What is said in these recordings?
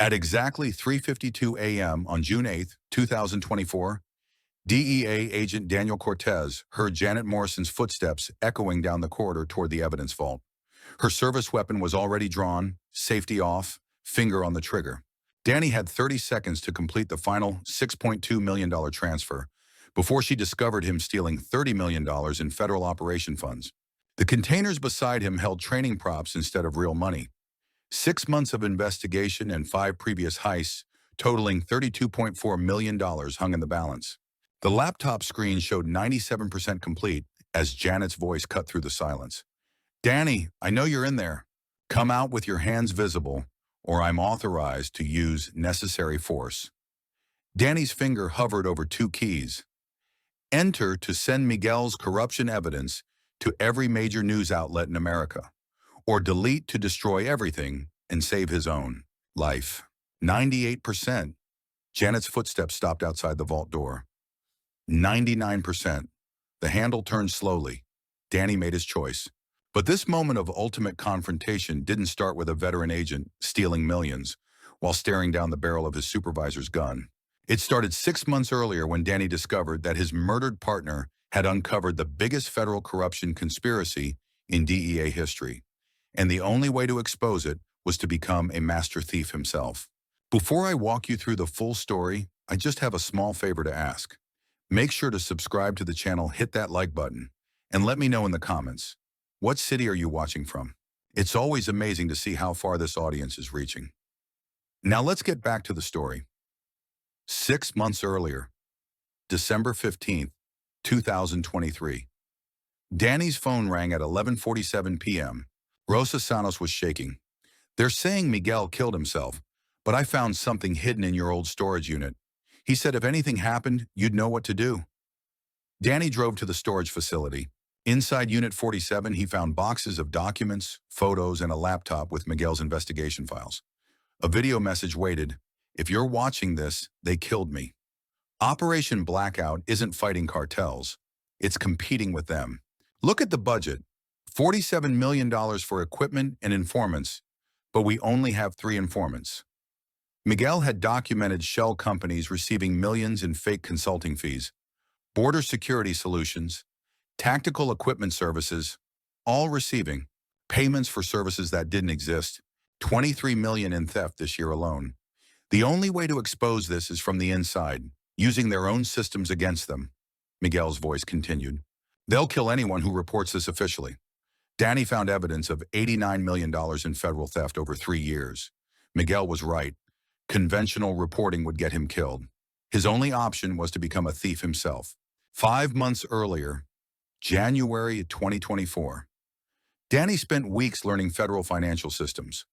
At exactly 3:52 a.m. on June 8, 2024, DEA agent Daniel Cortez heard Janet Morrison's footsteps echoing down the corridor toward the evidence vault. Her service weapon was already drawn, safety off, finger on the trigger. Danny had 30 seconds to complete the final $6.2 million transfer before she discovered him stealing $30 million in federal operation funds. The containers beside him held training props instead of real money. 6 months of investigation and 5 previous heists, totaling $32.4 million, hung in the balance. The laptop screen showed 97% complete as Janet's voice cut through the silence. "Danny, I know you're in there. Come out with your hands visible, or I'm authorized to use necessary force." Danny's finger hovered over 2 keys. Enter to send Miguel's corruption evidence to every major news outlet in America, or delete to destroy everything and save his own life. 98%. Janet's footsteps stopped outside the vault door. 99%. The handle turned slowly. Danny made his choice. But this moment of ultimate confrontation didn't start with a veteran agent stealing millions while staring down the barrel of his supervisor's gun. It started 6 months earlier when Danny discovered that his murdered partner had uncovered the biggest federal corruption conspiracy in DEA history, and the only way to expose it was to become a master thief himself. Before I walk you through the full story, I just have a small favor to ask. Make sure to subscribe to the channel, hit that like button, and let me know in the comments, what city are you watching from? It's always amazing to see how far this audience is reaching. Now let's get back to the story. 6 months earlier, December 15th, 2023. Danny's phone rang at 11:47 p.m. Rosa Sanos was shaking. "They're saying Miguel killed himself, but I found something hidden in your old storage unit. He said if anything happened, you'd know what to do." Danny drove to the storage facility. Inside Unit 47, he found boxes of documents, photos, and a laptop with Miguel's investigation files. A video message waited. "If you're watching this, they killed me." Operation Blackout isn't fighting cartels. It's competing with them. Look at the budget. $47 million for equipment and informants, but we only have 3 informants. Miguel had documented shell companies receiving millions in fake consulting fees, border security solutions, tactical equipment services, all receiving payments for services that didn't exist, $23 million in theft this year alone. The only way to expose this is from the inside, using their own systems against them, Miguel's voice continued. "They'll kill anyone who reports this officially." Danny found evidence of $89 million in federal theft over 3 years. Miguel was right. Conventional reporting would get him killed. His only option was to become a thief himself. 5 months earlier, January 2024. Danny spent weeks learning federal financial systems.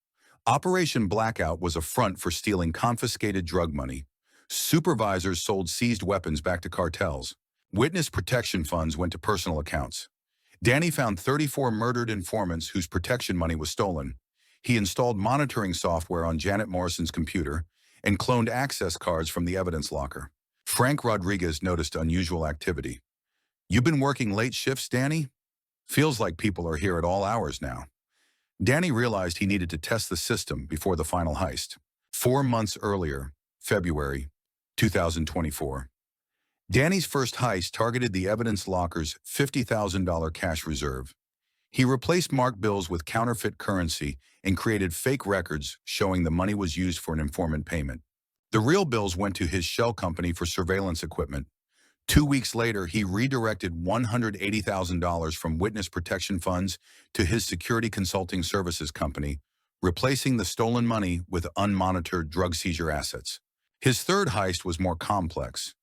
Operation Blackout was a front for stealing confiscated drug money. Supervisors sold seized weapons back to cartels. Witness protection funds went to personal accounts. Danny found 34 murdered informants whose protection money was stolen. He installed monitoring software on Janet Morrison's computer and cloned access cards from the evidence locker. Frank Rodriguez noticed unusual activity. "You've been working late shifts, Danny? Feels like people are here at all hours now." Danny realized he needed to test the system before the final heist. 4 months earlier, February 2024. Danny's first heist targeted the evidence locker's $50,000 cash reserve. He replaced marked bills with counterfeit currency and created fake records showing the money was used for an informant payment. The real bills went to his shell company for surveillance equipment. 2 weeks later, he redirected $180,000 from witness protection funds to his security consulting services company, replacing the stolen money with unmonitored drug seizure assets. His third heist was more complex.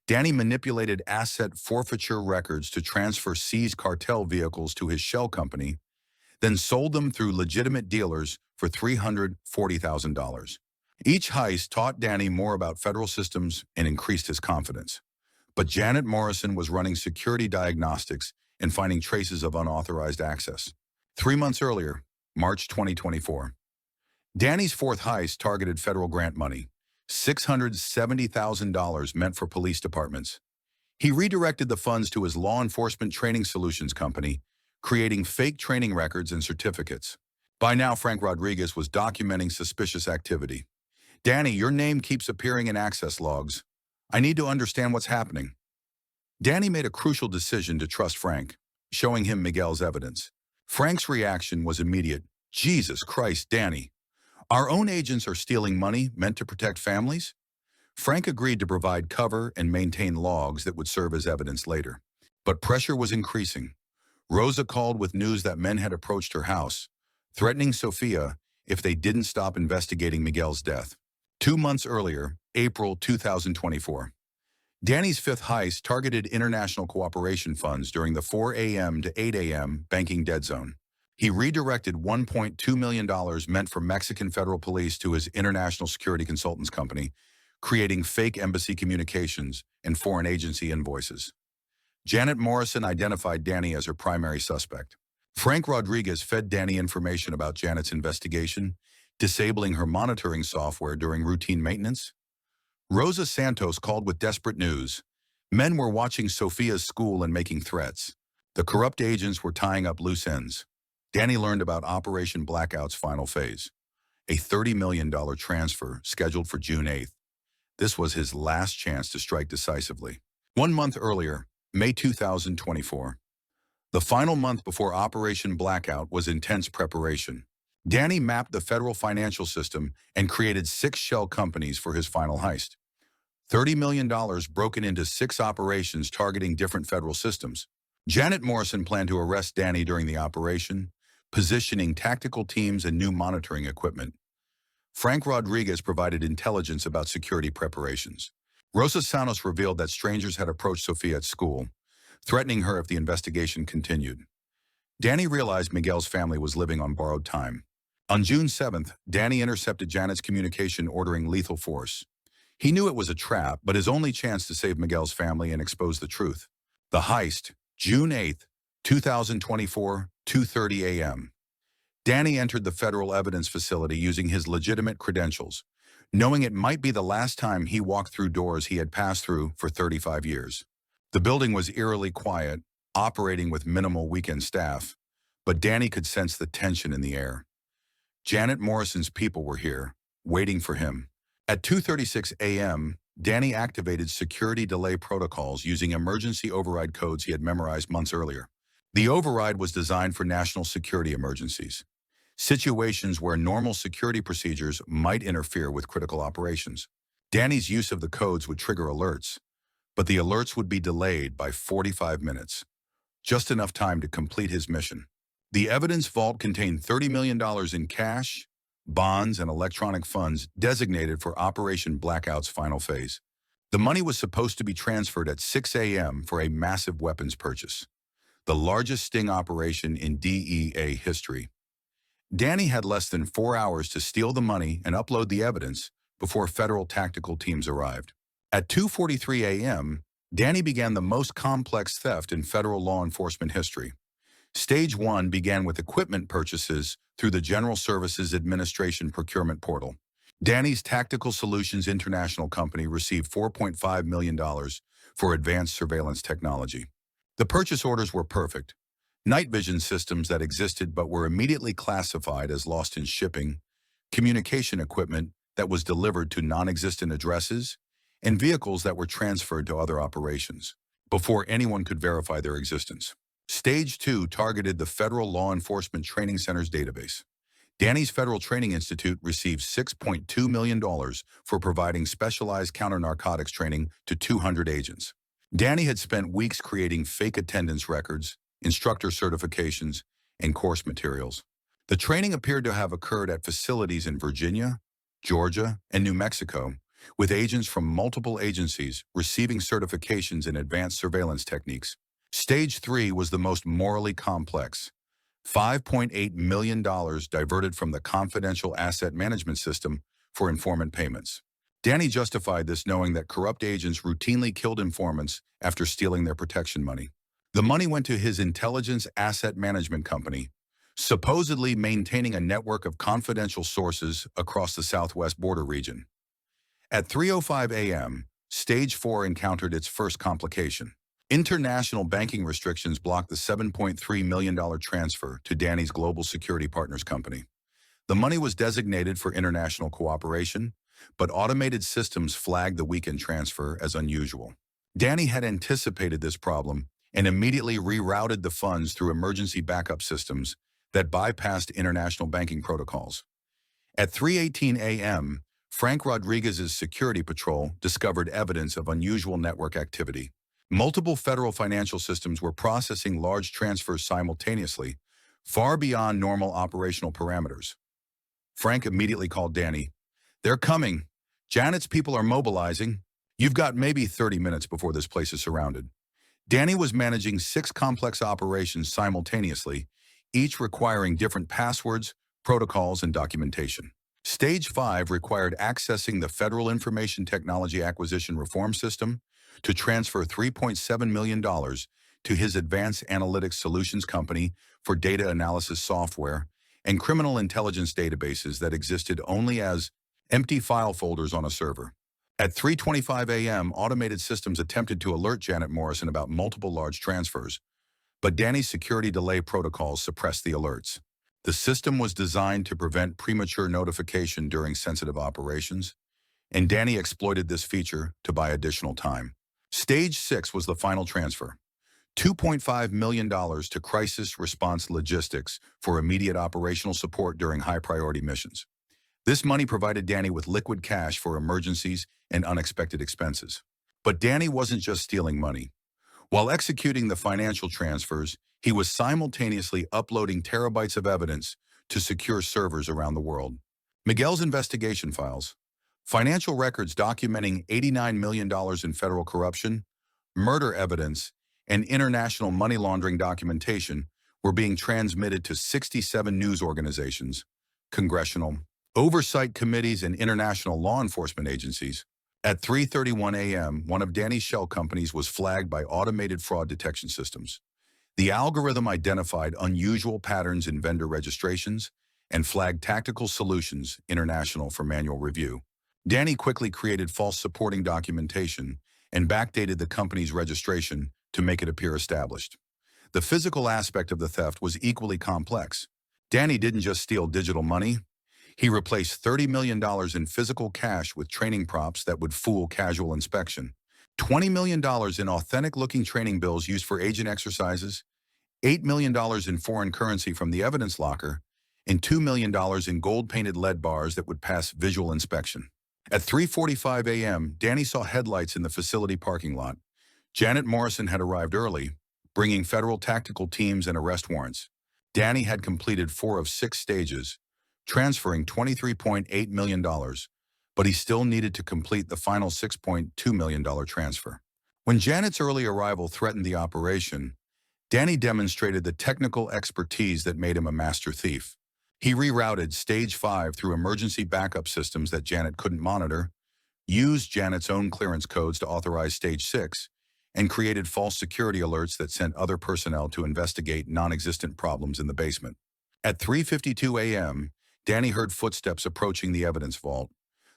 Danny manipulated asset forfeiture records to transfer seized cartel vehicles to his shell company, then sold them through legitimate dealers for $340,000. Each heist taught Danny more about federal systems and increased his confidence. But Janet Morrison was running security diagnostics and finding traces of unauthorized access. 3 months earlier, March 2024. Danny's fourth heist targeted federal grant money, $670,000 meant for police departments. He redirected the funds to his law enforcement training solutions company, creating fake training records and certificates. By now, Frank Rodriguez was documenting suspicious activity. Danny, your name keeps appearing in access logs. I need to understand what's happening. Danny made a crucial decision to trust Frank, showing him Miguel's evidence. Frank's reaction was immediate. Jesus Christ, Danny. Our own agents are stealing money meant to protect families? Frank agreed to provide cover and maintain logs that would serve as evidence later. But pressure was increasing. Rosa called with news that men had approached her house, threatening Sofia if they didn't stop investigating Miguel's death. 2 months earlier, April 2024. Danny's fifth heist targeted international cooperation funds during the 4 a.m. to 8 a.m. banking dead zone. He redirected $1.2 million meant for Mexican federal police to his international security consultants company, creating fake embassy communications and foreign agency invoices. Janet Morrison identified Danny as her primary suspect. Frank Rodriguez fed Danny information about Janet's investigation, disabling her monitoring software during routine maintenance. Rosa Santos called with desperate news. Men were watching Sofia's school and making threats. The corrupt agents were tying up loose ends. Danny learned about Operation Blackout's final phase, a $30 million transfer scheduled for June 8th. This was his last chance to strike decisively. 1 month earlier, May 2024. The final month before Operation Blackout was intense preparation. Danny mapped the federal financial system and created 6 shell companies for his final heist. $30 million broken into 6 operations targeting different federal systems. Janet Morrison planned to arrest Danny during the operation, positioning tactical teams and new monitoring equipment. Frank Rodriguez provided intelligence about security preparations. Rosa Santos revealed that strangers had approached Sofia at school, threatening her if the investigation continued. Danny realized Miguel's family was living on borrowed time. On June 7th, Danny intercepted Janet's communication ordering lethal force. He knew it was a trap, but his only chance to save Miguel's family and expose the truth. The heist, June 8th, 2024, 2:30 a.m. Danny entered the federal evidence facility using his legitimate credentials, knowing it might be the last time he walked through doors he had passed through for 35 years. The building was eerily quiet, operating with minimal weekend staff, but Danny could sense the tension in the air. Janet Morrison's people were here, waiting for him. At 2:36 a.m., Danny activated security delay protocols using emergency override codes he had memorized months earlier. The override was designed for national security emergencies, situations where normal security procedures might interfere with critical operations. Danny's use of the codes would trigger alerts, but the alerts would be delayed by 45 minutes, just enough time to complete his mission. The evidence vault contained $30 million in cash, bonds, and electronic funds designated for Operation Blackout's final phase. The money was supposed to be transferred at 6 a.m. for a massive weapons purchase, the largest sting operation in DEA history. Danny had less than 4 hours to steal the money and upload the evidence before federal tactical teams arrived. At 2:43 a.m., Danny began the most complex theft in federal law enforcement history. Stage 1 began with equipment purchases through the General Services Administration procurement portal. Danny's Tactical Solutions International Company received $4.5 million for advanced surveillance technology. The purchase orders were perfect. Night vision systems that existed but were immediately classified as lost in shipping, communication equipment that was delivered to non-existent addresses, and vehicles that were transferred to other operations before anyone could verify their existence. Stage 2 targeted the Federal Law Enforcement Training Center's database. Danny's Federal Training Institute received $6.2 million for providing specialized counter-narcotics training to 200 agents. Danny had spent weeks creating fake attendance records, instructor certifications, and course materials. The training appeared to have occurred at facilities in Virginia, Georgia, and New Mexico, with agents from multiple agencies receiving certifications in advanced surveillance techniques. Stage 3 was the most morally complex. $5.8 million diverted from the confidential asset management system for informant payments. Danny justified this knowing that corrupt agents routinely killed informants after stealing their protection money. The money went to his intelligence asset management company, supposedly maintaining a network of confidential sources across the southwest border region. At 3:05 a.m., Stage 4 encountered its first complication. International banking restrictions blocked the $7.3 million transfer to Danny's Global Security Partners company. The money was designated for international cooperation, but automated systems flagged the weekend transfer as unusual. Danny had anticipated this problem and immediately rerouted the funds through emergency backup systems that bypassed international banking protocols. At 3:18 a.m., Frank Rodriguez's security patrol discovered evidence of unusual network activity. Multiple federal financial systems were processing large transfers simultaneously, far beyond normal operational parameters. Frank immediately called Danny. "They're coming. Janet's people are mobilizing. You've got maybe 30 minutes before this place is surrounded." Danny was managing 6 complex operations simultaneously, each requiring different passwords, protocols, and documentation. Stage 5 required accessing the Federal Information Technology Acquisition Reform System to transfer $3.7 million to his Advanced Analytics Solutions company for data analysis software and criminal intelligence databases that existed only as empty file folders on a server. At 3:25 a.m., automated systems attempted to alert Janet Morrison about multiple large transfers, but Danny's security delay protocols suppressed the alerts. The system was designed to prevent premature notification during sensitive operations, and Danny exploited this feature to buy additional time. Stage 6 was the final transfer, $2.5 million to Crisis Response Logistics for immediate operational support during high-priority missions. This money provided Danny with liquid cash for emergencies and unexpected expenses. But Danny wasn't just stealing money. While executing the financial transfers, he was simultaneously uploading terabytes of evidence to secure servers around the world. Miguel's investigation files, financial records documenting $89 million in federal corruption, murder evidence, and international money laundering documentation were being transmitted to 67 news organizations, congressional oversight committees, and international law enforcement agencies. At 3:31 a.m., one of Danny's shell companies was flagged by automated fraud detection systems. The algorithm identified unusual patterns in vendor registrations and flagged Tactical Solutions International for manual review. Danny quickly created false supporting documentation and backdated the company's registration to make it appear established. The physical aspect of the theft was equally complex. Danny didn't just steal digital money. He replaced $30 million in physical cash with training props that would fool casual inspection, $20 million in authentic-looking training bills used for agent exercises, $8 million in foreign currency from the evidence locker, and $2 million in gold-painted lead bars that would pass visual inspection. At 3:45 a.m., Danny saw headlights in the facility parking lot. Janet Morrison had arrived early, bringing federal tactical teams and arrest warrants. Danny had completed 4 of 6 stages, transferring $23.8 million, but he still needed to complete the final $6.2 million transfer. When Janet's early arrival threatened the operation, Danny demonstrated the technical expertise that made him a master thief. He rerouted Stage 5 through emergency backup systems that Janet couldn't monitor, used Janet's own clearance codes to authorize Stage 6, and created false security alerts that sent other personnel to investigate non-existent problems in the basement. At 3:52 a.m., Danny heard footsteps approaching the evidence vault.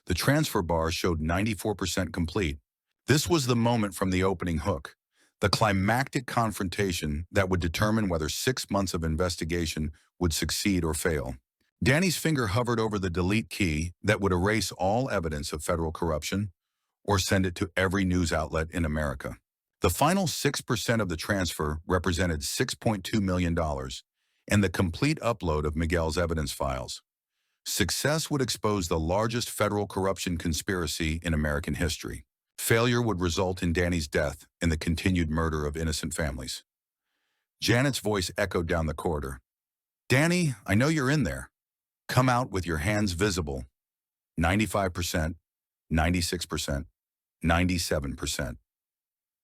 The transfer bar showed 94% complete. This was the moment from the opening hook, the climactic confrontation that would determine whether 6 months of investigation would succeed or fail. Danny's finger hovered over the delete key that would erase all evidence of federal corruption or send it to every news outlet in America. The final 6% of the transfer represented $6.2 million and the complete upload of Miguel's evidence files. Success would expose the largest federal corruption conspiracy in American history. Failure would result in Danny's death and the continued murder of innocent families. Janet's voice echoed down the corridor. "Danny, I know you're in there. Come out with your hands visible." 95%, 96%, 97%.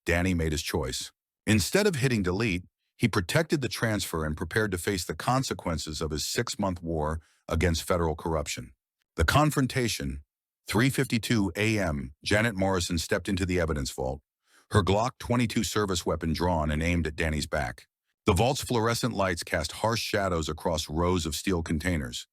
Danny made his choice. Instead of hitting delete, he protected the transfer and prepared to face the consequences of his 6-month war against federal corruption. The confrontation. 3:52 a.m., Janet Morrison stepped into the evidence vault, her Glock 22 service weapon drawn and aimed at Danny's back. The vault's fluorescent lights cast harsh shadows across rows of steel containers,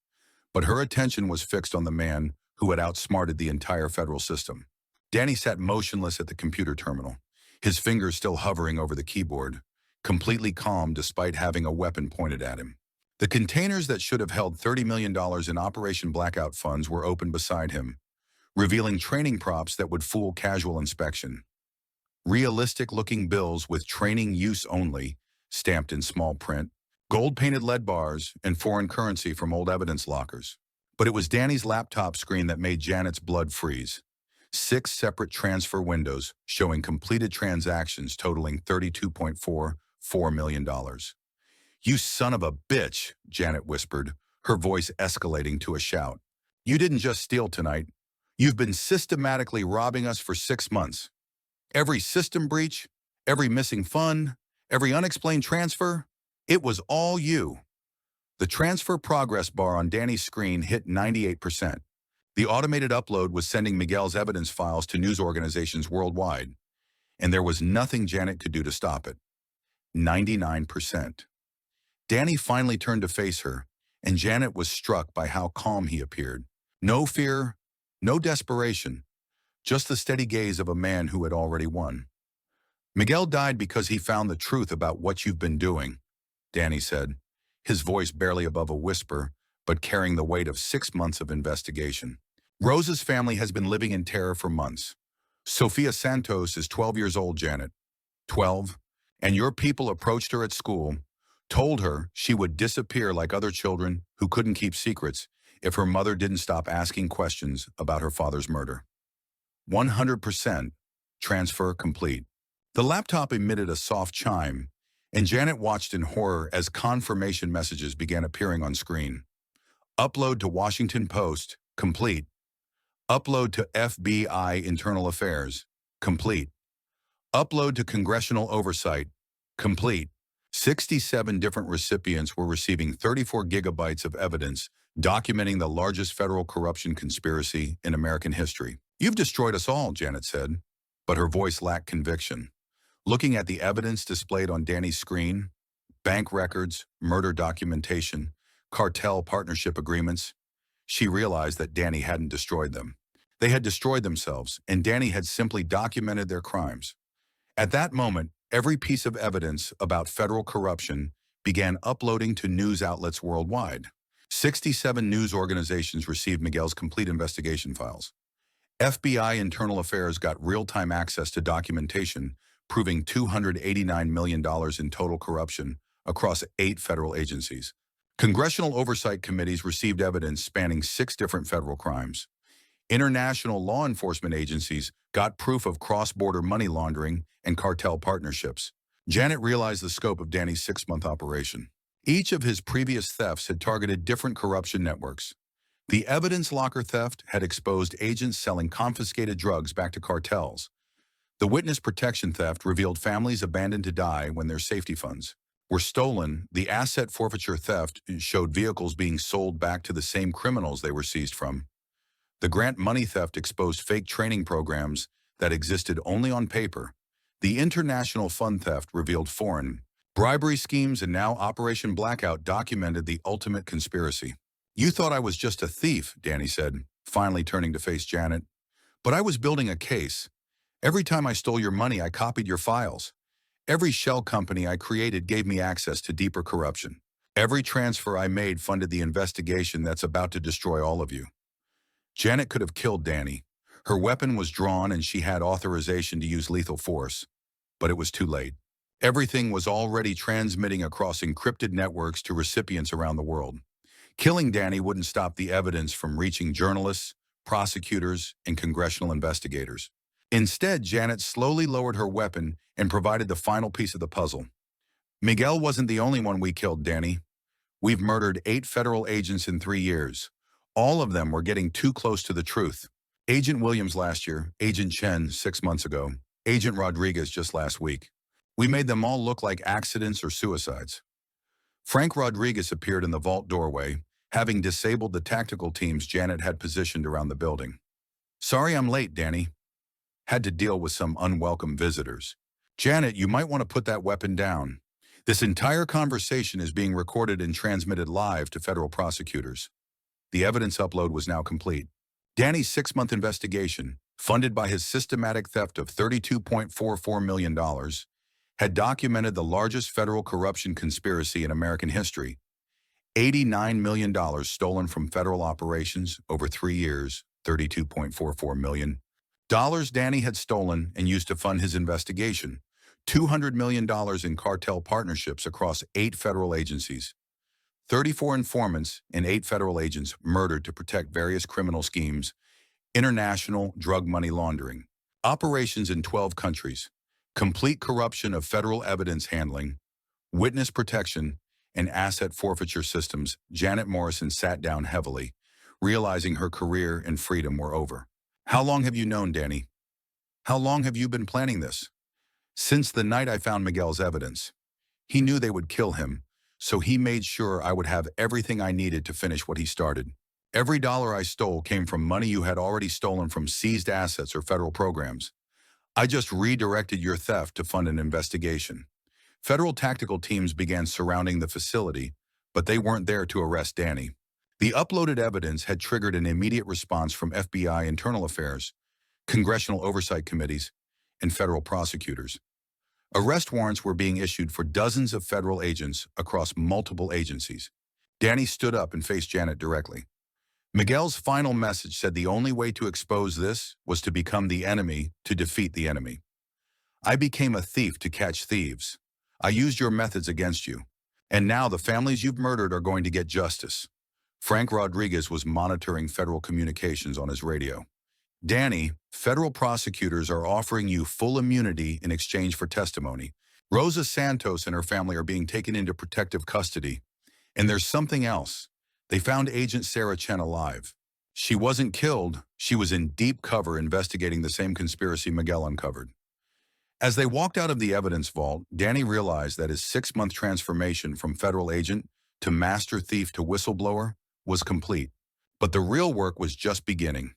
but her attention was fixed on the man who had outsmarted the entire federal system. Danny sat motionless at the computer terminal, his fingers still hovering over the keyboard, completely calm despite having a weapon pointed at him. The containers that should have held $30 million in Operation Blackout funds were open beside him, revealing training props that would fool casual inspection. Realistic-looking bills with training use only, stamped in small print, gold-painted lead bars, and foreign currency from old evidence lockers. But it was Danny's laptop screen that made Janet's blood freeze. 6 separate transfer windows showing completed transactions totaling $32.44 million. "You son of a bitch," Janet whispered, her voice escalating to a shout. "You didn't just steal tonight. You've been systematically robbing us for 6 months. Every system breach, every missing fund, every unexplained transfer, it was all you." The transfer progress bar on Danny's screen hit 98%. The automated upload was sending Miguel's evidence files to news organizations worldwide, and there was nothing Janet could do to stop it. 99%. Danny finally turned to face her, and Janet was struck by how calm he appeared. No fear, no desperation, just the steady gaze of a man who had already won. "Miguel died because he found the truth about what you've been doing," Danny said, his voice barely above a whisper, but carrying the weight of 6 months of investigation. "Rosa's family has been living in terror for months. Sofia Santos is 12 years old, Janet. 12, and your people approached her at school, told her she would disappear like other children who couldn't keep secrets if her mother didn't stop asking questions about her father's murder. 100%. Transfer complete." The laptop emitted a soft chime, and Janet watched in horror as confirmation messages began appearing on screen. "Upload to Washington Post, complete. Upload to FBI Internal Affairs, complete. Upload to Congressional Oversight, complete." 67 different recipients were receiving 34 gigabytes of evidence documenting the largest federal corruption conspiracy in American history. "You've destroyed us all," Janet said, but her voice lacked conviction. Looking at the evidence displayed on Danny's screen, bank records, murder documentation, cartel partnership agreements, she realized that Danny hadn't destroyed them. They had destroyed themselves, and Danny had simply documented their crimes. At that moment, every piece of evidence about federal corruption began uploading to news outlets worldwide. 67 news organizations received Miguel's complete investigation files. FBI Internal Affairs got real-time access to documentation proving $289 million in total corruption across 8 federal agencies. Congressional oversight committees received evidence spanning 6 different federal crimes. International law enforcement agencies got proof of cross-border money laundering and cartel partnerships. Janet realized the scope of Danny's 6-month operation. Each of his previous thefts had targeted different corruption networks. The evidence locker theft had exposed agents selling confiscated drugs back to cartels. The witness protection theft revealed families abandoned to die when their safety funds were stolen. The asset forfeiture theft showed vehicles being sold back to the same criminals they were seized from. The grant money theft exposed fake training programs that existed only on paper. The international fund theft revealed foreign bribery schemes, and now Operation Blackout documented the ultimate conspiracy. "You thought I was just a thief," Danny said, finally turning to face Janet. "But I was building a case. Every time I stole your money, I copied your files. Every shell company I created gave me access to deeper corruption. Every transfer I made funded the investigation that's about to destroy all of you." Janet could have killed Danny. Her weapon was drawn and she had authorization to use lethal force. But it was too late. Everything was already transmitting across encrypted networks to recipients around the world. Killing Danny wouldn't stop the evidence from reaching journalists, prosecutors, and congressional investigators. Instead, Janet slowly lowered her weapon and provided the final piece of the puzzle. "Miguel wasn't the only one we killed, Danny. We've murdered 8 federal agents in 3 years. All of them were getting too close to the truth. Agent Williams last year, Agent Chen 6 months ago, Agent Rodriguez just last week. We made them all look like accidents or suicides." Frank Rodriguez appeared in the vault doorway, having disabled the tactical teams Janet had positioned around the building. "Sorry I'm late, Danny. Had to deal with some unwelcome visitors. Janet, you might want to put that weapon down. This entire conversation is being recorded and transmitted live to federal prosecutors." The evidence upload was now complete. Danny's 6-month investigation, funded by his systematic theft of $32.44 million, had documented the largest federal corruption conspiracy in American history. $89 million stolen from federal operations over 3 years, $32.44 million. Danny had stolen and used to fund his investigation. $200 million in cartel partnerships across 8 federal agencies. 34 informants and 8 federal agents murdered to protect various criminal schemes, international drug money laundering, operations in 12 countries, complete corruption of federal evidence handling, witness protection, and asset forfeiture systems. Janet Morrison sat down heavily, realizing her career and freedom were over. How long have you known Danny? How long have you been planning this? Since the night I found Miguel's evidence. He knew they would kill him, so he made sure I would have everything I needed to finish what he started. Every dollar I stole came from money you had already stolen from seized assets or federal programs. I just redirected your theft to fund an investigation. Federal tactical teams began surrounding the facility, but they weren't there to arrest Danny. The uploaded evidence had triggered an immediate response from FBI internal affairs, congressional oversight committees, and federal prosecutors. Arrest warrants were being issued for dozens of federal agents across multiple agencies. Danny stood up and faced Janet directly. Miguel's final message said the only way to expose this was to become the enemy to defeat the enemy. I became a thief to catch thieves. I used your methods against you. And now the families you've murdered are going to get justice. Frank Rodriguez was monitoring federal communications on his radio. Danny, federal prosecutors are offering you full immunity in exchange for testimony. Rosa Santos and her family are being taken into protective custody. And there's something else. They found Agent Sarah Chen alive. She wasn't killed. She was in deep cover investigating the same conspiracy Miguel uncovered. As they walked out of the evidence vault, Danny realized that his 6-month transformation from federal agent to master thief to whistleblower was complete. But the real work was just beginning.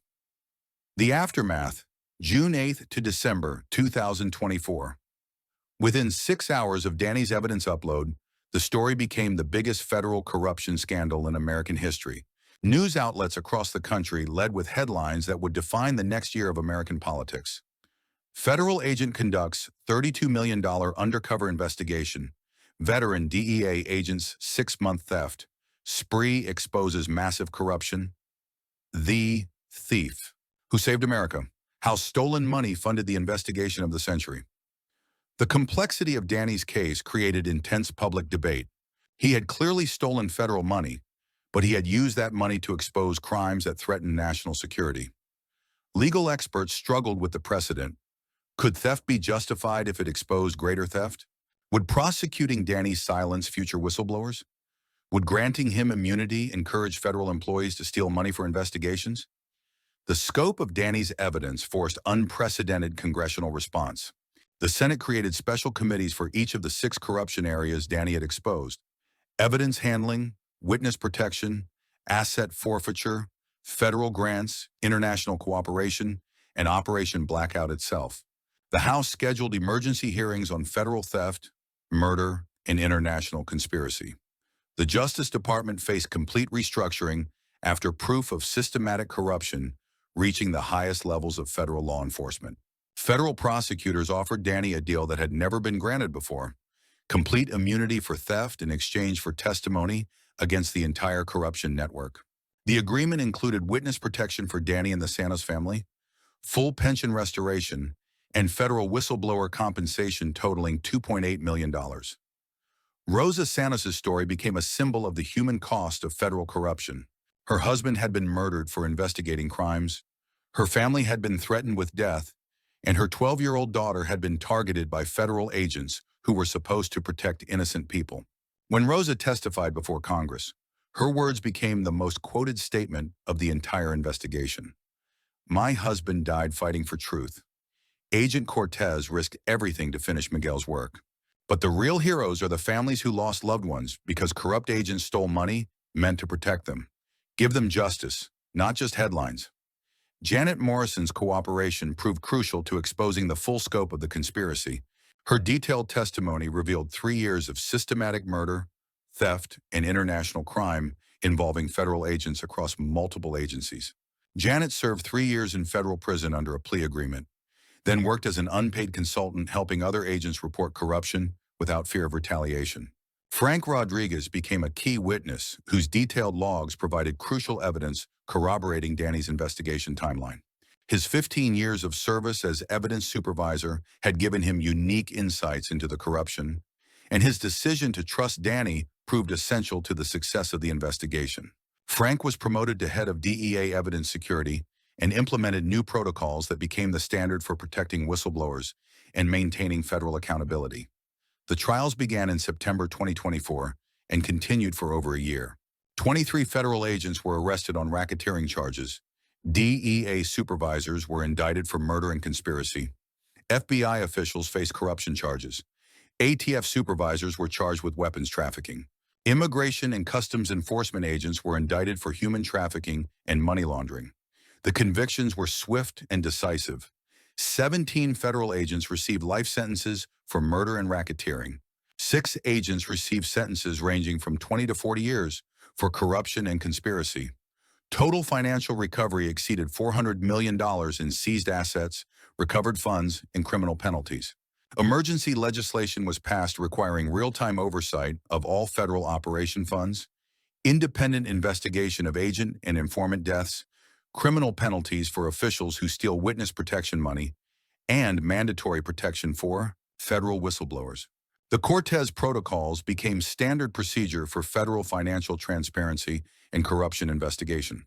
The aftermath, June 8th to December 2024. Within 6 hours of Danny's evidence upload, the story became the biggest federal corruption scandal in American history. News outlets across the country led with headlines that would define the next year of American politics. Federal agent conducts $32 million undercover investigation. Veteran DEA agent's 6-month theft. Spree exposes massive corruption. The thief who saved America. How stolen money funded the investigation of the century. The complexity of Danny's case created intense public debate. He had clearly stolen federal money, but he had used that money to expose crimes that threatened national security. Legal experts struggled with the precedent. Could theft be justified if it exposed greater theft? Would prosecuting Danny silence future whistleblowers? Would granting him immunity encourage federal employees to steal money for investigations? The scope of Danny's evidence forced unprecedented congressional response. The Senate created special committees for each of the 6 corruption areas Danny had exposed: evidence handling, witness protection, asset forfeiture, federal grants, international cooperation, and Operation Blackout itself. The House scheduled emergency hearings on federal theft, murder, and international conspiracy. The Justice Department faced complete restructuring after proof of systematic corruption reaching the highest levels of federal law enforcement. Federal prosecutors offered Danny a deal that had never been granted before: complete immunity for theft in exchange for testimony against the entire corruption network. The agreement included witness protection for Danny and the Santos family, full pension restoration, and federal whistleblower compensation totaling $2.8 million. Rosa Santos' story became a symbol of the human cost of federal corruption. Her husband had been murdered for investigating crimes, her family had been threatened with death, and her 12-year-old daughter had been targeted by federal agents who were supposed to protect innocent people. When Rosa testified before Congress, her words became the most quoted statement of the entire investigation. "My husband died fighting for truth. Agent Cortez risked everything to finish Miguel's work. But the real heroes are the families who lost loved ones because corrupt agents stole money meant to protect them. Give them justice, not just headlines." Janet Morrison's cooperation proved crucial to exposing the full scope of the conspiracy. Her detailed testimony revealed 3 years of systematic murder, theft, and international crime involving federal agents across multiple agencies. Janet served 3 years in federal prison under a plea agreement, then worked as an unpaid consultant helping other agents report corruption without fear of retaliation. Frank Rodriguez became a key witness whose detailed logs provided crucial evidence corroborating Danny's investigation timeline. His 15 years of service as evidence supervisor had given him unique insights into the corruption, and his decision to trust Danny proved essential to the success of the investigation. Frank was promoted to head of DEA evidence security and implemented new protocols that became the standard for protecting whistleblowers and maintaining federal accountability. The trials began in September 2024 and continued for over a year. 23 federal agents were arrested on racketeering charges. DEA supervisors were indicted for murder and conspiracy. FBI officials faced corruption charges. ATF supervisors were charged with weapons trafficking. Immigration and Customs Enforcement agents were indicted for human trafficking and money laundering. The convictions were swift and decisive. 17 federal agents received life sentences for murder and racketeering. 6 agents received sentences ranging from 20 to 40 years for corruption and conspiracy. Total financial recovery exceeded $400 million in seized assets, recovered funds, and criminal penalties. Emergency legislation was passed requiring real-time oversight of all federal operation funds, independent investigation of agent and informant deaths, criminal penalties for officials who steal witness protection money, and mandatory protection for federal whistleblowers. The Cortez protocols became standard procedure for federal financial transparency and corruption investigation.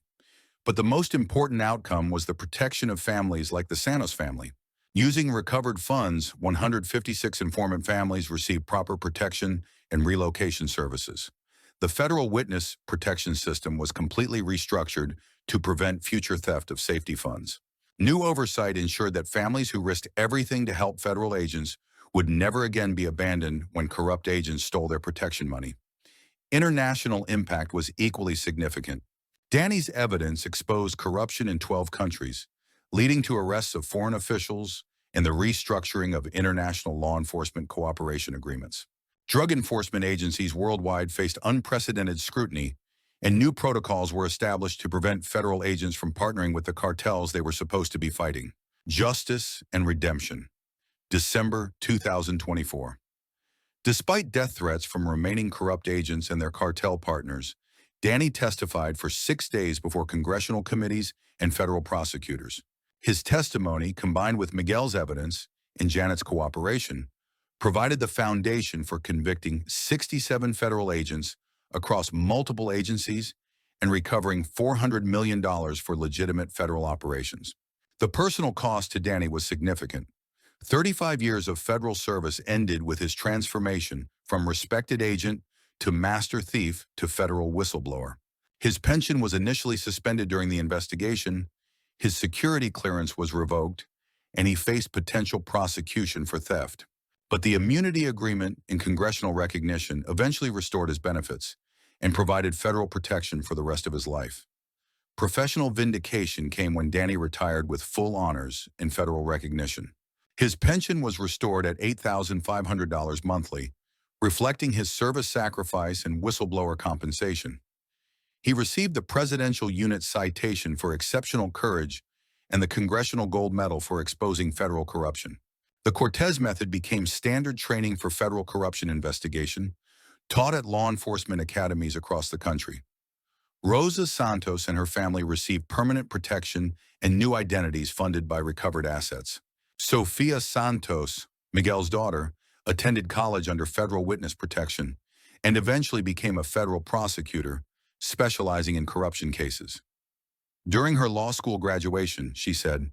But the most important outcome was the protection of families like the Santos family. Using recovered funds, 156 informant families received proper protection and relocation services. The federal witness protection system was completely restructured to prevent future theft of safety funds. New oversight ensured that families who risked everything to help federal agents would never again be abandoned when corrupt agents stole their protection money. International impact was equally significant. Danny's evidence exposed corruption in 12 countries, leading to arrests of foreign officials and the restructuring of international law enforcement cooperation agreements. Drug enforcement agencies worldwide faced unprecedented scrutiny, and new protocols were established to prevent federal agents from partnering with the cartels they were supposed to be fighting. Justice and redemption. December 2024. Despite death threats from remaining corrupt agents and their cartel partners, Danny testified for 6 days before congressional committees and federal prosecutors. His testimony, combined with Miguel's evidence and Janet's cooperation, provided the foundation for convicting 67 federal agents across multiple agencies and recovering $400 million for legitimate federal operations. The personal cost to Danny was significant. 35 years of federal service ended with his transformation from respected agent to master thief to federal whistleblower. His pension was initially suspended during the investigation, his security clearance was revoked, and he faced potential prosecution for theft. But the immunity agreement and congressional recognition eventually restored his benefits and provided federal protection for the rest of his life. Professional vindication came when Danny retired with full honors and federal recognition. His pension was restored at $8,500 monthly, reflecting his service sacrifice and whistleblower compensation. He received the Presidential Unit Citation for exceptional courage and the Congressional Gold Medal for exposing federal corruption. The Cortez method became standard training for federal corruption investigation, taught at law enforcement academies across the country. Rosa Santos and her family received permanent protection and new identities funded by recovered assets. Sofia Santos, Miguel's daughter, attended college under federal witness protection and eventually became a federal prosecutor, specializing in corruption cases. During her law school graduation, she said,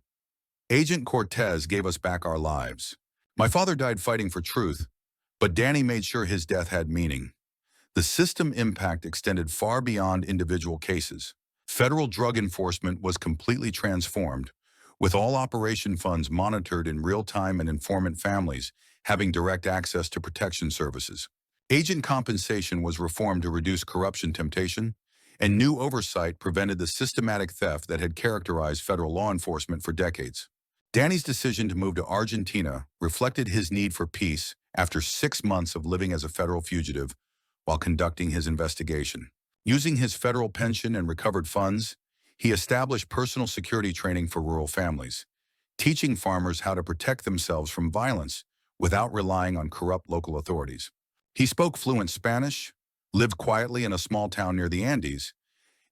"Agent Cortez gave us back our lives. My father died fighting for truth, but Danny made sure his death had meaning." The system impact extended far beyond individual cases. Federal drug enforcement was completely transformed, with all operation funds monitored in real time and informant families having direct access to protection services. Agent compensation was reformed to reduce corruption temptation, and new oversight prevented the systematic theft that had characterized federal law enforcement for decades. Danny's decision to move to Argentina reflected his need for peace after 6 months of living as a federal fugitive while conducting his investigation. Using his federal pension and recovered funds, he established personal security training for rural families, teaching farmers how to protect themselves from violence without relying on corrupt local authorities. He spoke fluent Spanish, lived quietly in a small town near the Andes,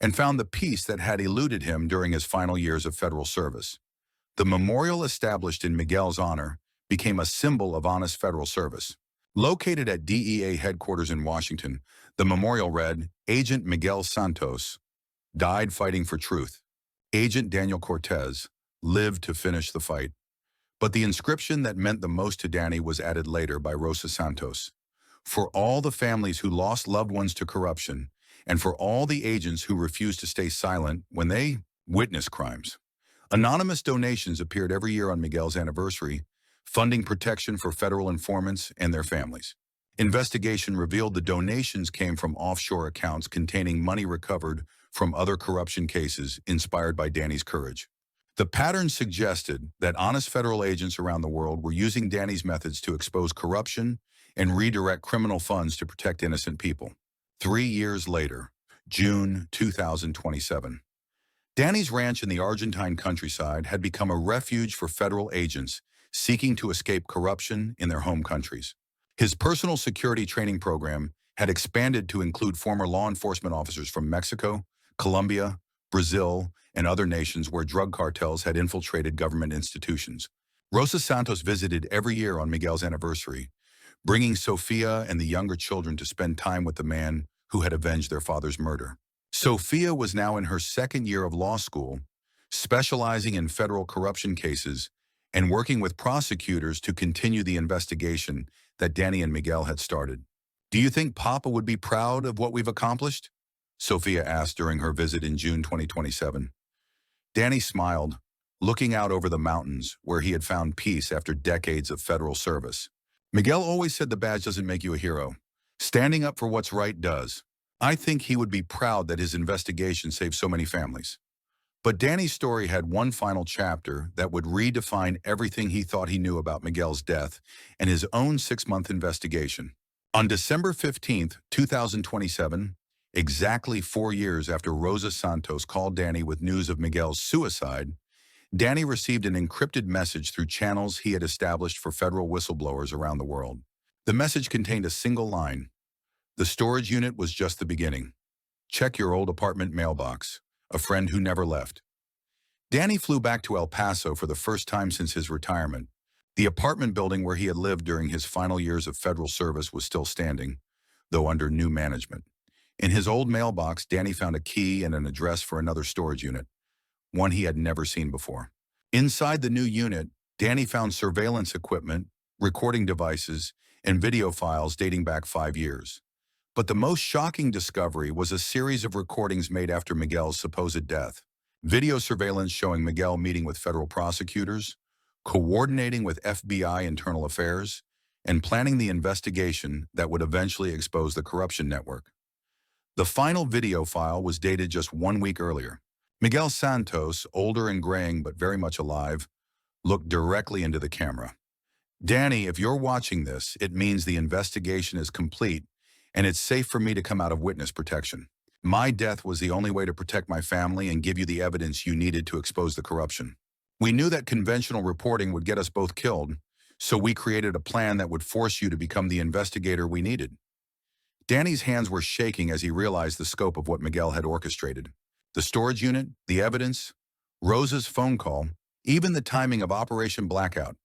and found the peace that had eluded him during his final years of federal service. The memorial established in Miguel's honor became a symbol of honest federal service. Located at DEA headquarters in Washington, the memorial read, Agent Miguel Santos died fighting for truth. Agent Daniel Cortez lived to finish the fight. But the inscription that meant the most to Danny was added later by Rosa Santos. For all the families who lost loved ones to corruption, and for all the agents who refused to stay silent when they witnessed crimes. Anonymous donations appeared every year on Miguel's anniversary, funding protection for federal informants and their families. Investigation revealed the donations came from offshore accounts containing money recovered from other corruption cases inspired by Danny's courage. The pattern suggested that honest federal agents around the world were using Danny's methods to expose corruption and redirect criminal funds to protect innocent people. 3 years later, June 2027. Danny's ranch in the Argentine countryside had become a refuge for federal agents seeking to escape corruption in their home countries. His personal security training program had expanded to include former law enforcement officers from Mexico, Colombia, Brazil, and other nations where drug cartels had infiltrated government institutions. Rosa Santos visited every year on Miguel's anniversary, bringing Sofia and the younger children to spend time with the man who had avenged their father's murder. Sofia was now in her second year of law school, specializing in federal corruption cases and working with prosecutors to continue the investigation that Danny and Miguel had started. "Do you think Papa would be proud of what we've accomplished?" Sofia asked during her visit in June 2027. Danny smiled, looking out over the mountains where he had found peace after decades of federal service. "Miguel always said the badge doesn't make you a hero. Standing up for what's right does. I think he would be proud that his investigation saved so many families." But Danny's story had one final chapter that would redefine everything he thought he knew about Miguel's death and his own 6-month investigation. On December 15th, 2027, exactly 4 years after Rosa Santos called Danny with news of Miguel's suicide, Danny received an encrypted message through channels he had established for federal whistleblowers around the world. The message contained a single line: "The storage unit was just the beginning. Check your old apartment mailbox. A friend who never left." Danny flew back to El Paso for the first time since his retirement. The apartment building where he had lived during his final years of federal service was still standing, though under new management. In his old mailbox, Danny found a key and an address for another storage unit, one he had never seen before. Inside the new unit, Danny found surveillance equipment, recording devices, and video files dating back 5 years. But the most shocking discovery was a series of recordings made after Miguel's supposed death. Video surveillance showing Miguel meeting with federal prosecutors, coordinating with FBI internal affairs, and planning the investigation that would eventually expose the corruption network. The final video file was dated just 1 week earlier. Miguel Santos, older and graying but very much alive, looked directly into the camera. "Danny, if you're watching this, it means the investigation is complete and it's safe for me to come out of witness protection. My death was the only way to protect my family and give you the evidence you needed to expose the corruption. We knew that conventional reporting would get us both killed, so we created a plan that would force you to become the investigator we needed." Danny's hands were shaking as he realized the scope of what Miguel had orchestrated. The storage unit, the evidence, Rosa's phone call, even the timing of Operation Blackout.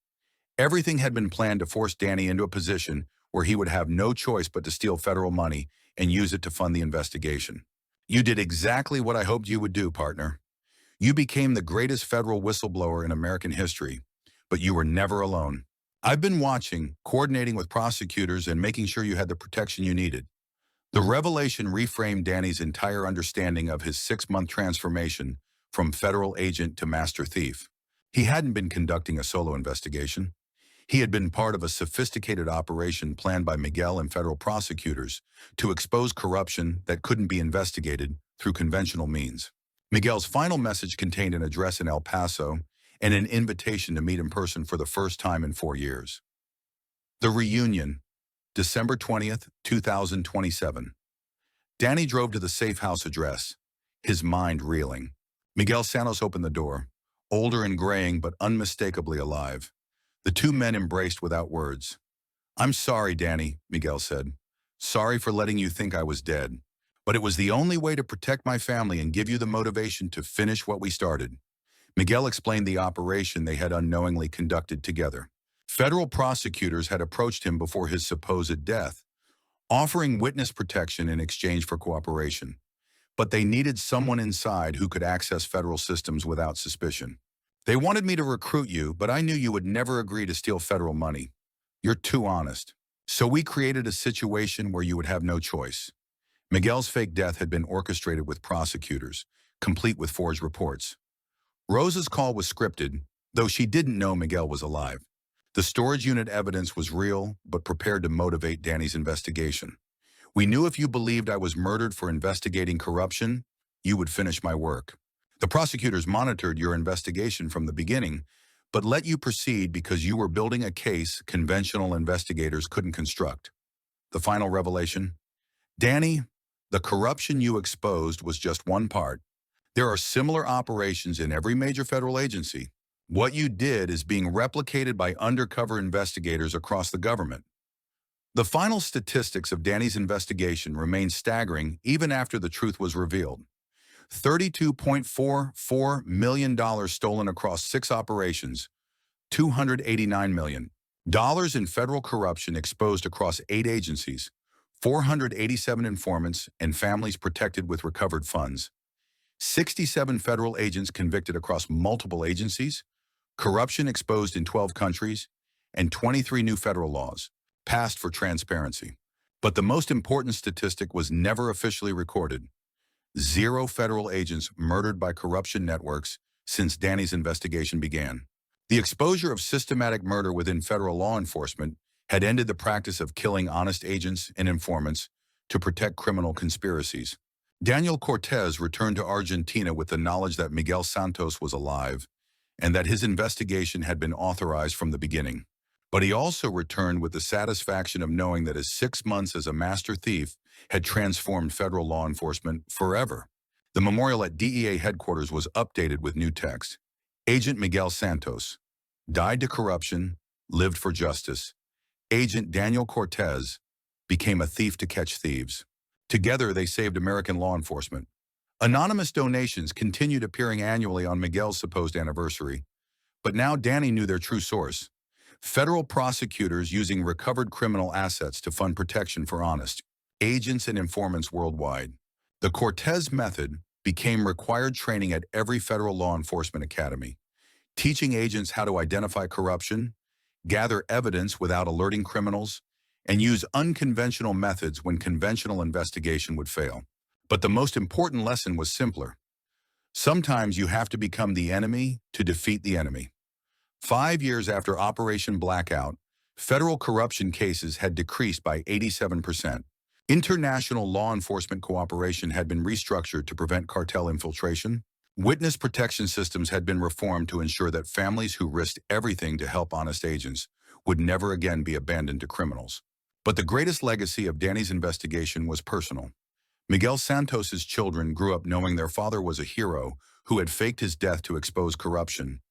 Everything had been planned to force Danny into a position where he would have no choice but to steal federal money and use it to fund the investigation. "You did exactly what I hoped you would do, partner. You became the greatest federal whistleblower in American history, but you were never alone. I've been watching, coordinating with prosecutors, and making sure you had the protection you needed." The revelation reframed Danny's entire understanding of his 6-month transformation from federal agent to master thief. He hadn't been conducting a solo investigation. He had been part of a sophisticated operation planned by Miguel and federal prosecutors to expose corruption that couldn't be investigated through conventional means. Miguel's final message contained an address in El Paso and an invitation to meet in person for the first time in 4 years. The reunion, December 20th, 2027. Danny drove to the safe house address, his mind reeling. Miguel Santos opened the door, older and graying but unmistakably alive. The two men embraced without words. "I'm sorry, Danny," Miguel said. Sorry for letting you think I was dead, but it was the only way to protect my family and give you the motivation to finish what we started. Miguel explained the operation they had unknowingly conducted together. Federal prosecutors had approached him before his supposed death, offering witness protection in exchange for cooperation. But they needed someone inside who could access federal systems without suspicion. They wanted me to recruit you, but I knew you would never agree to steal federal money. You're too honest. So we created a situation where you would have no choice. Miguel's fake death had been orchestrated with prosecutors, complete with forged reports. Rosa's call was scripted, though she didn't know Miguel was alive. The storage unit evidence was real, but prepared to motivate Danny's investigation. We knew if you believed I was murdered for investigating corruption, you would finish my work. The prosecutors monitored your investigation from the beginning, but let you proceed because you were building a case conventional investigators couldn't construct. The final revelation? Danny, the corruption you exposed was just one part. There are similar operations in every major federal agency. What you did is being replicated by undercover investigators across the government. The final statistics of Danny's investigation remain staggering even after the truth was revealed. $32.44 million stolen across 6 operations, $289 million in federal corruption exposed across 8 agencies, 487 informants and families protected with recovered funds, 67 federal agents convicted across multiple agencies, corruption exposed in 12 countries, and 23 new federal laws passed for transparency. But the most important statistic was never officially recorded. 0 federal agents murdered by corruption networks since Danny's investigation began. The exposure of systematic murder within federal law enforcement had ended the practice of killing honest agents and informants to protect criminal conspiracies. Daniel Cortez returned to Argentina with the knowledge that Miguel Santos was alive and that his investigation had been authorized from the beginning. But he also returned with the satisfaction of knowing that his 6 months as a master thief had transformed federal law enforcement forever. The memorial at DEA headquarters was updated with new text. Agent Miguel Santos died to corruption, lived for justice. Agent Daniel Cortez became a thief to catch thieves. Together, they saved American law enforcement. Anonymous donations continued appearing annually on Miguel's supposed anniversary, but now Danny knew their true source. Federal prosecutors using recovered criminal assets to fund protection for honest agents and informants worldwide. The Cortez method became required training at every federal law enforcement academy, teaching agents how to identify corruption, gather evidence without alerting criminals, and use unconventional methods when conventional investigation would fail. But the most important lesson was simpler. Sometimes you have to become the enemy to defeat the enemy. 5 years after Operation Blackout, federal corruption cases had decreased by 87%. International law enforcement cooperation had been restructured to prevent cartel infiltration. Witness protection systems had been reformed to ensure that families who risked everything to help honest agents would never again be abandoned to criminals. But the greatest legacy of Danny's investigation was personal. Miguel Santos's children grew up knowing their father was a hero who had faked his death to expose corruption,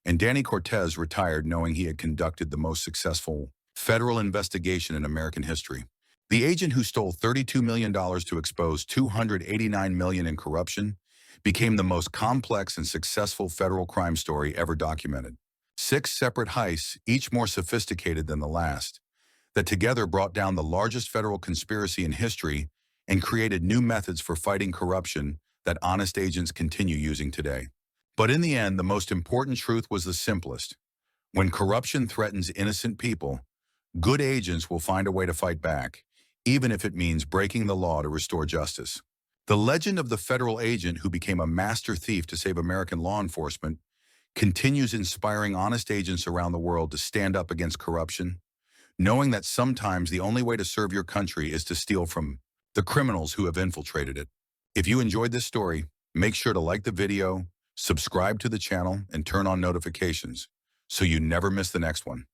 and Danny Cortez retired knowing he had conducted the most successful federal investigation in American history. The agent who stole $32 million to expose $289 million in corruption became the most complex and successful federal crime story ever documented. 6 separate heists, each more sophisticated than the last, that together brought down the largest federal conspiracy in history and created new methods for fighting corruption that honest agents continue using today. But in the end, the most important truth was the simplest. When corruption threatens innocent people, good agents will find a way to fight back, even if it means breaking the law to restore justice. The legend of the federal agent who became a master thief to save American law enforcement continues inspiring honest agents around the world to stand up against corruption, knowing that sometimes the only way to serve your country is to steal from the criminals who have infiltrated it. If you enjoyed this story, make sure to like the video, subscribe to the channel, and turn on notifications so you never miss the next one.